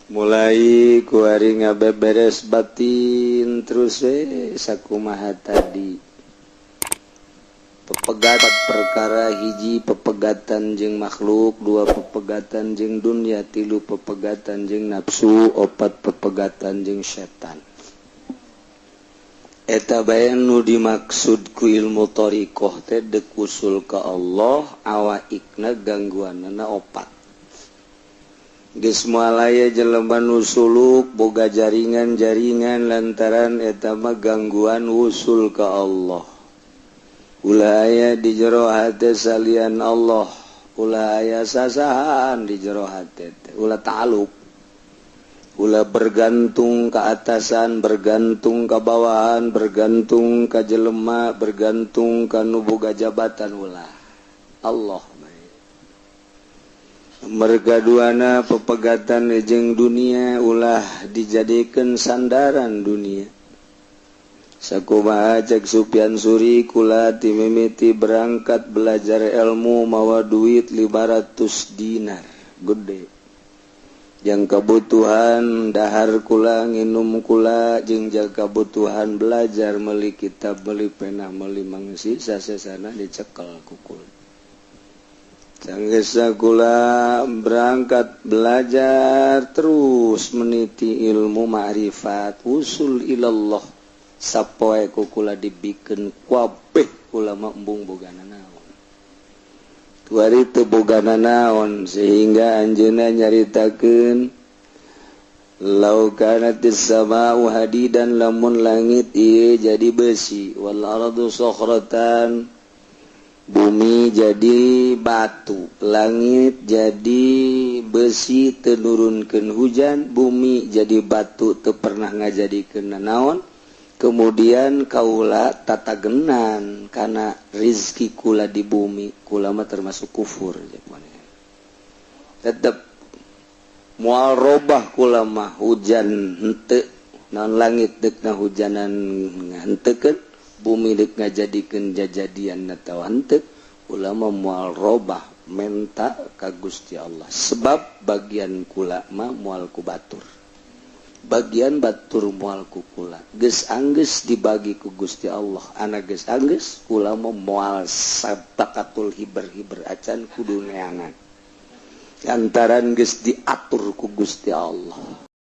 mulai kuari ngabeberes batin terus sakumaha tadi pepegatan perkara hiji pepegatan jeung makhluk, dua pepegatan jeung dunia, tilu pepegatan jeung nafsu, opat pepegatan jeung setan. Eta bae nu dimaksud ku ilmu thariqah teh dek usul ka Allah awaikna gangguanna opat. Geus moal aya jelema nu suluk boga jaringan-jaringan lantaran eta mah gangguan usul ka Allah. Ulah aya di jero hate salian Allah, ulah aya sasahan di jero hate teh, ulah ta'alluq. Ulah bergantung ke atasan, bergantung ke bawahan, bergantung ke jelema, bergantung ke nu boga jabatan ulah. Allah mergaduana pepegatan jeung dunia ulah dijadikeun sandaran dunia. Sakumaha cek Sufyan Suri kula ti mimiti berangkat belajar ilmu mawa duit 500 dinar gede. Yang kebutuhan dahar kula nginum kula jeung jaga kebutuhan belajar meuli kitab meuli pena meuli mangsi sasesana dicekel kukul. Sanggeus kula berangkat belajar terus meniti ilmu ma'rifat usul ilallah sapoe kula dibikeun kabeh ulama embung bogana naon. Tuari teu bogana naon sehingga anjeunna nyaritakeun law kanatis sama'u hadidan lamun langit ieu jadi besi wal ardu sakhratan bumi jadi batu langit jadi besi teu nurunkeun hujan bumi jadi batu teu pernah ngajadikeun naon. Kemudian kaula tatagenan karena rizki kula di bumi kula mah termasuk kufur tetep moal robah kula mah hujan henteu naon langit deuk ngahujanan nganteukeun bumi deuk ngajadikeun jajadian atawa henteu kula mah moal robah menta ka Gusti Allah sebab bagian kula mah moal ku batur. Bagian batur moal ku kula geus anggeus dibagi ku Gusti Allah ana geus anggeus kula moal sabakatul hiber-hiber acan kudu neangan lantaran geus diatur ku Gusti Allah